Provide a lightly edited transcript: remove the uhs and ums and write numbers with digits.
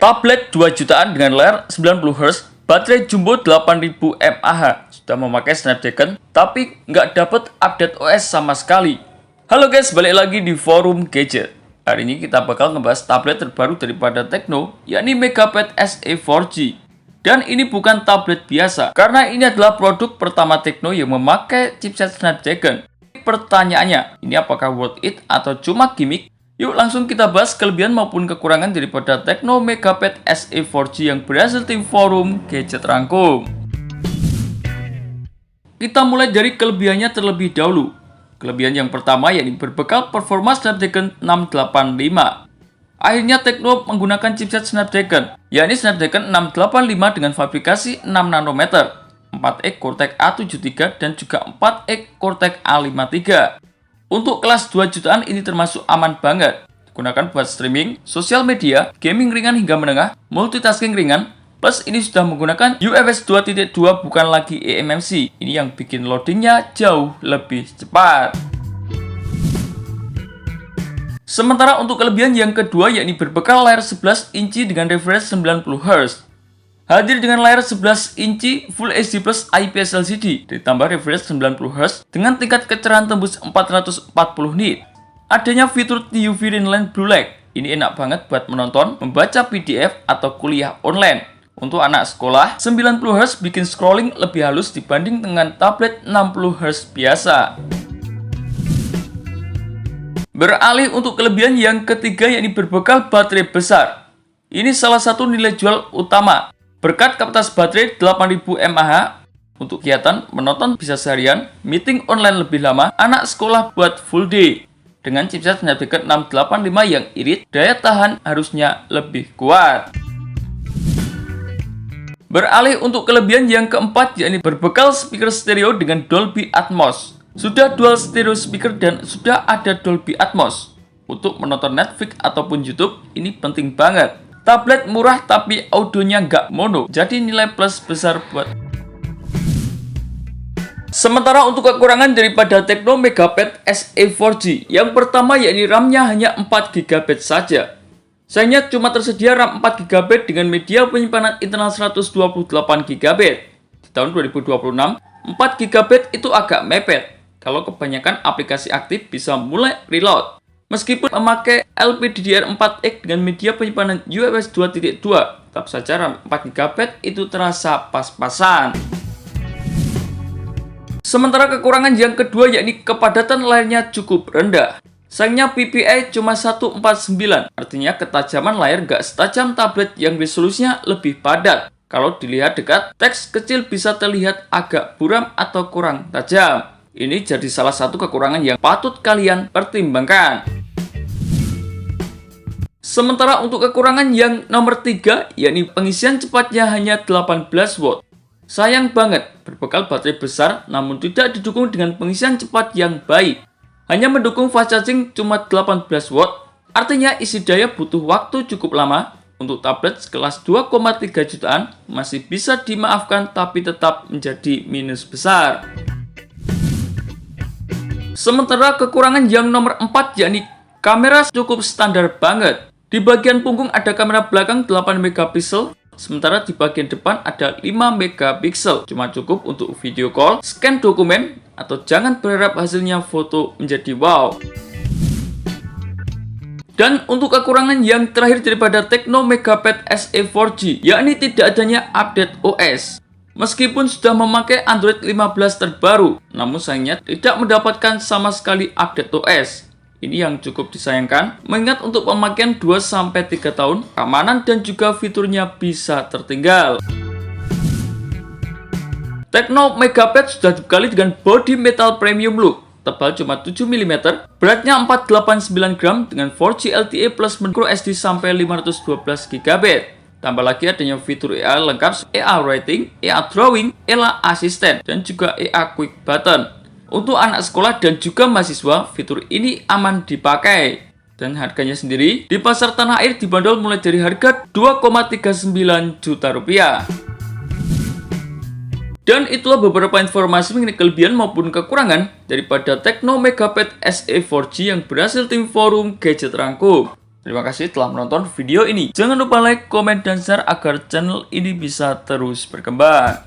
Tablet 2 jutaan dengan layar 90Hz, baterai jumbo 8000 mAh, sudah memakai Snapdragon, tapi nggak dapat update OS sama sekali. Halo guys, balik lagi di forum gadget. Hari ini kita bakal ngebahas tablet terbaru daripada Tecno, yakni MegaPad SE 4G. Dan ini bukan tablet biasa, karena ini adalah produk pertama Tecno yang memakai chipset Snapdragon. Pertanyaannya, ini apakah worth it atau cuma gimmick? Yuk langsung kita bahas kelebihan maupun kekurangan daripada Tecno MegaPad SE 4G yang berhasil tim forum gadget rangkum. Kita mulai dari kelebihannya terlebih dahulu. Kelebihan yang pertama yakni berbekal performa Snapdragon 685. Akhirnya Tecno menggunakan chipset Snapdragon, yakni Snapdragon 685 dengan fabrikasi 6 nanometer, 4E Cortex A73 dan juga 4E Cortex A53. Untuk kelas 2 jutaan ini termasuk aman banget. Digunakan buat streaming, sosial media, gaming ringan hingga menengah, multitasking ringan. Plus ini sudah menggunakan UFS 2.2 bukan lagi eMMC. Ini yang bikin loadingnya jauh lebih cepat. Sementara untuk kelebihan yang kedua yakni berbekal layar 11 inci dengan refresh 90Hz. Hadir dengan layar 11 inci Full HD Plus IPS LCD, ditambah refresh 90Hz dengan tingkat kecerahan tembus 440 nit. Adanya fitur TUV Inline Blue Light, ini enak banget buat menonton, membaca PDF, atau kuliah online. Untuk anak sekolah, 90Hz bikin scrolling lebih halus dibanding dengan tablet 60Hz biasa. Beralih untuk kelebihan yang ketiga yakni berbekal baterai besar. Ini salah satu nilai jual utama. Berkat kapasitas baterai 8000 mAh, untuk kegiatan menonton bisa seharian, meeting online lebih lama, anak sekolah buat full day. Dengan chipset Snapdragon 685 yang irit, daya tahan harusnya lebih kuat. Beralih untuk kelebihan yang keempat yakni berbekal speaker stereo dengan Dolby Atmos. Sudah dual stereo speaker dan sudah ada Dolby Atmos. Untuk menonton Netflix ataupun YouTube, ini penting banget. Tablet murah tapi audionya nggak mono, jadi nilai plus besar buat. Sementara untuk kekurangan daripada Tecno MegaPad SE 4G, yang pertama yakni RAM-nya hanya 4GB saja. Sayangnya cuma tersedia RAM 4GB dengan media penyimpanan internal 128GB. Di tahun 2026, 4GB itu agak mepet. Kalau kebanyakan aplikasi aktif bisa mulai reload. Meskipun memakai LPDDR4X dengan media penyimpanan UFS 2.2, tetap saja RAM 4GB itu terasa pas-pasan. Sementara kekurangan yang kedua yakni kepadatan layarnya cukup rendah. Sayangnya PPI cuma 149, artinya ketajaman layar nggak setajam tablet yang resolusinya lebih padat. Kalau dilihat dekat, teks kecil bisa terlihat agak buram atau kurang tajam. Ini jadi salah satu kekurangan yang patut kalian pertimbangkan. Sementara untuk kekurangan yang nomor 3, yakni pengisian cepatnya hanya 18 watt. Sayang banget, berbekal baterai besar namun tidak didukung dengan pengisian cepat yang baik. Hanya mendukung fast charging cuma 18 watt, artinya isi daya butuh waktu cukup lama. Untuk tablet sekelas 2,3 jutaan masih bisa dimaafkan tapi tetap menjadi minus besar. Sementara kekurangan yang nomor 4 yakni kamera cukup standar banget. Di bagian punggung ada kamera belakang 8 megapiksel, sementara di bagian depan ada 5 megapiksel. Cuma cukup untuk video call, scan dokumen, atau jangan berharap hasilnya foto menjadi wow. Dan untuk kekurangan yang terakhir daripada Tecno MegaPad SE 4G, yakni tidak adanya update OS. Meskipun sudah memakai Android 15 terbaru, namun sayangnya tidak mendapatkan sama sekali update OS. Ini yang cukup disayangkan, mengingat untuk pemakaian 2-3 tahun, keamanan dan juga fiturnya bisa tertinggal. Tecno MegaPad sudah dibekali dengan body metal premium look, tebal cuma 7 mm, beratnya 489 gram dengan 4G LTE plus micro SD sampai 512 GB. Tambah lagi adanya fitur AI lengkap, AI Writing, AI Drawing, AI Assistant, dan juga AI Quick Button. Untuk anak sekolah dan juga mahasiswa, fitur ini aman dipakai. Dan harganya sendiri, di pasar tanah air dibanderol mulai dari harga 2,39 juta rupiah. Dan itulah beberapa informasi mengenai kelebihan maupun kekurangan daripada Tecno MegaPad SE 4G yang berhasil tim forum gadget rangkum. Terima kasih telah menonton video ini. Jangan lupa like, komen, dan share agar channel ini bisa terus berkembang.